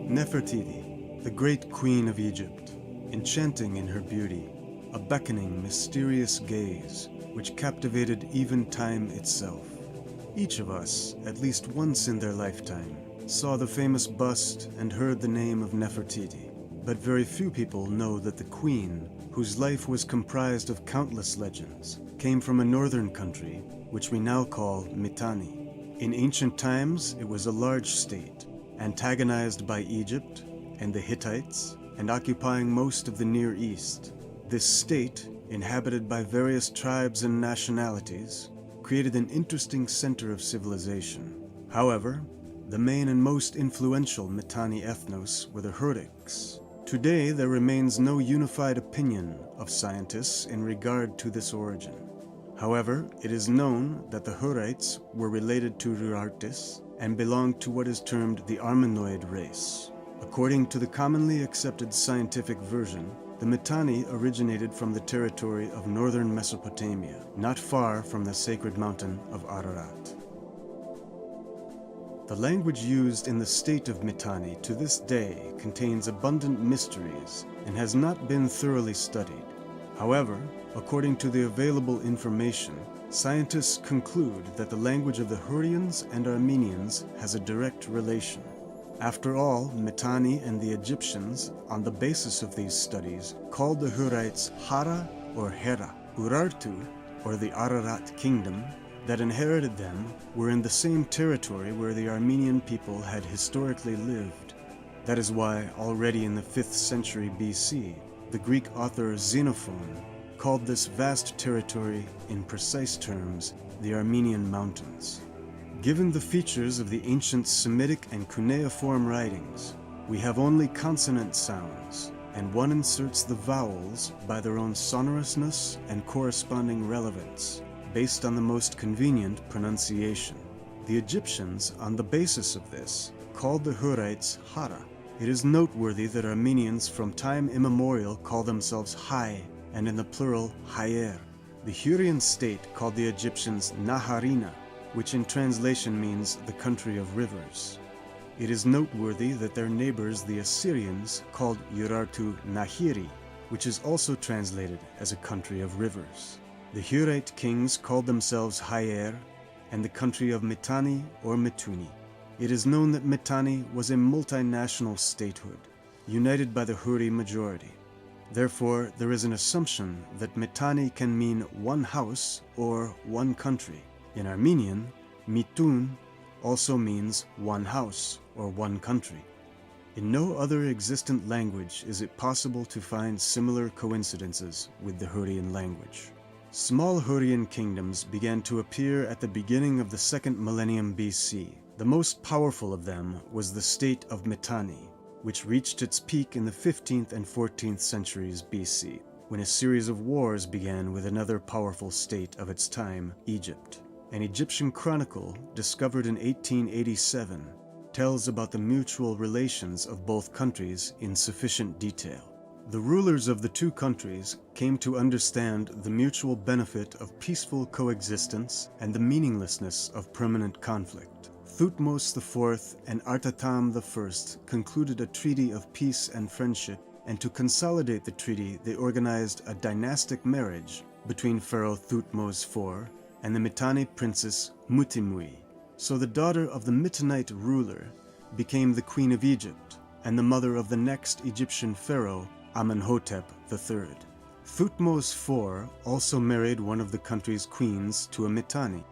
Nefertiti, the great queen of Egypt, enchanting in her beauty, a beckoning, mysterious gaze which captivated even time itself. Each of us, at least once in their lifetime, saw the famous bust and heard the name of Nefertiti, but very few people know that the queen, whose life was comprised of countless legends, came from a northern country, which we now call Mitanni. In ancient times, it was a large state, antagonized by Egypt and the Hittites, and occupying most of the Near East. This state, inhabited by various tribes and nationalities, created an interesting center of civilization. However, the main and most influential Mitanni ethnos were the Hurrics. Today, there remains no unified opinion of scientists in regard to this origin. However, it is known that the Hurrites were related to Urartis and belonged to what is termed the Armenoid race. According to the commonly accepted scientific version, the Mitanni originated from the territory of northern Mesopotamia, not far from the sacred mountain of Ararat. The language used in the state of Mitanni to this day contains abundant mysteries and has not been thoroughly studied. However, according to the available information, scientists conclude that the language of the Hurrians and Armenians has a direct relation. After all, Mitanni and the Egyptians, on the basis of these studies, called the Hurrites Hara or Hera. Urartu, or the Ararat kingdom, that inherited them were in the same territory where the Armenian people had historically lived. That is why, already in the 5th century BC, the Greek author Xenophon called this vast territory, in precise terms, the Armenian Mountains. Given the features of the ancient Semitic and cuneiform writings, we have only consonant sounds, and one inserts the vowels by their own sonorousness and corresponding relevance, based on the most convenient pronunciation. The Egyptians, on the basis of this, called the Hurrites Hara. It is noteworthy that Armenians from time immemorial call themselves Hai, and in the plural Hayer. The Hurrian state called the Egyptians Naharina, which in translation means the country of rivers. It is noteworthy that their neighbors, the Assyrians, called Urartu Nahiri, which is also translated as a country of rivers. The Hurrite kings called themselves Hayer, and the country of Mitanni or Mituni. It is known that Mitanni was a multinational statehood, united by the Hurri majority. Therefore, there is an assumption that Mitanni can mean one house or one country. In Armenian, Mitun also means one house or one country. In no other existent language is it possible to find similar coincidences with the Hurrian language. Small Hurrian kingdoms began to appear at the beginning of the 2nd millennium BC. The most powerful of them was the state of Mitanni, which reached its peak in the 15th and 14th centuries BC, when a series of wars began with another powerful state of its time, Egypt. An Egyptian chronicle, discovered in 1887, tells about the mutual relations of both countries in sufficient detail. The rulers of the two countries came to understand the mutual benefit of peaceful coexistence and the meaninglessness of permanent conflict. Thutmose IV and Artatam I concluded a treaty of peace and friendship, and to consolidate the treaty they organized a dynastic marriage between Pharaoh Thutmose IV and the Mitanni princess Mutimui. So the daughter of the Mitanite ruler became the queen of Egypt and the mother of the next Egyptian pharaoh, Amenhotep III. Thutmose IV also married one of the country's queens to a Mitanni.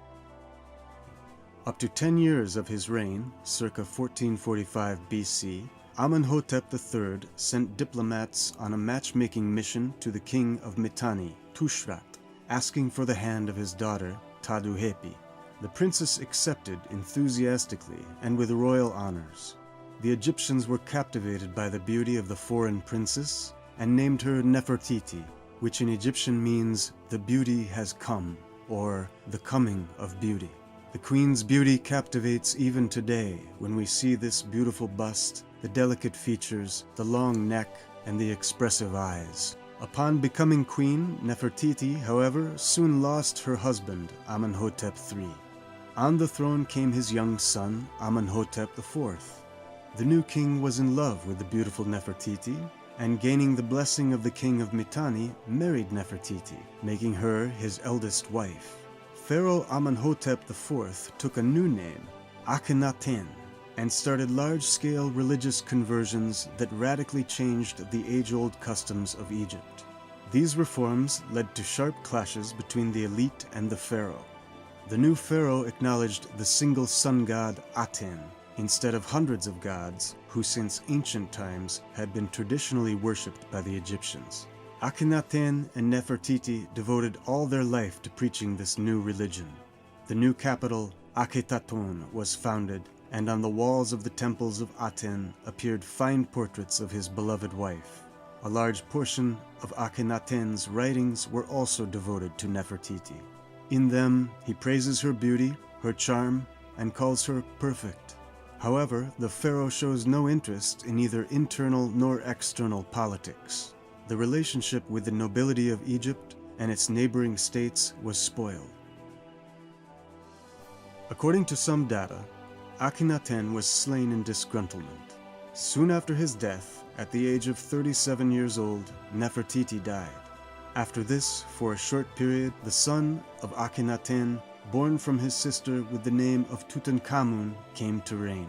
Up to 10 years of his reign, circa 1445 BC, Amenhotep III sent diplomats on a matchmaking mission to the king of Mitanni, Tushrat, asking for the hand of his daughter, Taduhepi. The princess accepted enthusiastically and with royal honors. The Egyptians were captivated by the beauty of the foreign princess and named her Nefertiti, which in Egyptian means the beauty has come, or the coming of beauty. The queen's beauty captivates even today when we see this beautiful bust, the delicate features, the long neck, and the expressive eyes. Upon becoming queen, Nefertiti, however, soon lost her husband, Amenhotep III. On the throne came his young son, Amenhotep IV. The new king was in love with the beautiful Nefertiti, and gaining the blessing of the king of Mitanni, married Nefertiti, making her his eldest wife. Pharaoh Amenhotep IV took a new name, Akhenaten, and started large-scale religious conversions that radically changed the age-old customs of Egypt. These reforms led to sharp clashes between the elite and the pharaoh. The new pharaoh acknowledged the single sun god Aten, instead of hundreds of gods who since ancient times had been traditionally worshipped by the Egyptians. Akhenaten and Nefertiti devoted all their life to preaching this new religion. The new capital, Akhetaton, was founded, and on the walls of the temples of Aten appeared fine portraits of his beloved wife. A large portion of Akhenaten's writings were also devoted to Nefertiti. In them, he praises her beauty, her charm, and calls her perfect. However, the pharaoh shows no interest in either internal nor external politics. The relationship with the nobility of Egypt and its neighboring states was spoiled. According to some data, Akhenaten was slain in disgruntlement. Soon after his death, at the age of 37 years old, Nefertiti died. After this, for a short period, the son of Akhenaten, born from his sister with the name of Tutankhamun, came to reign.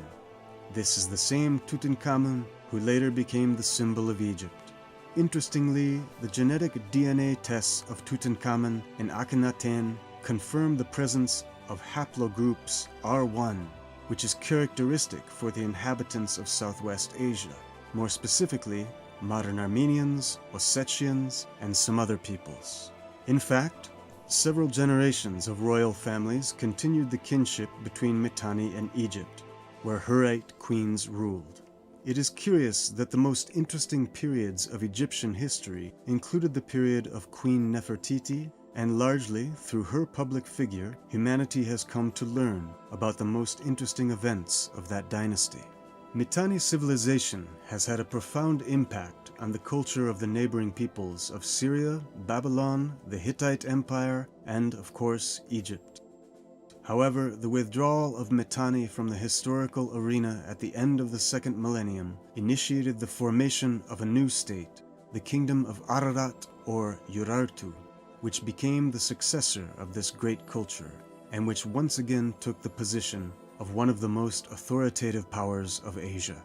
This is the same Tutankhamun who later became the symbol of Egypt. Interestingly, the genetic DNA tests of Tutankhamun and Akhenaten confirm the presence of haplogroups R1, which is characteristic for the inhabitants of Southwest Asia, more specifically, modern Armenians, Ossetians, and some other peoples. In fact, several generations of royal families continued the kinship between Mitanni and Egypt, where Hurrite queens ruled. It is curious that the most interesting periods of Egyptian history included the period of Queen Nefertiti, and largely through her public figure, humanity has come to learn about the most interesting events of that dynasty. Mitanni civilization has had a profound impact on the culture of the neighboring peoples of Syria, Babylon, the Hittite Empire, and, of course, Egypt. However, the withdrawal of Mitanni from the historical arena at the end of the second millennium initiated the formation of a new state, the Kingdom of Ararat or Urartu, which became the successor of this great culture, and which once again took the position of one of the most authoritative powers of Asia.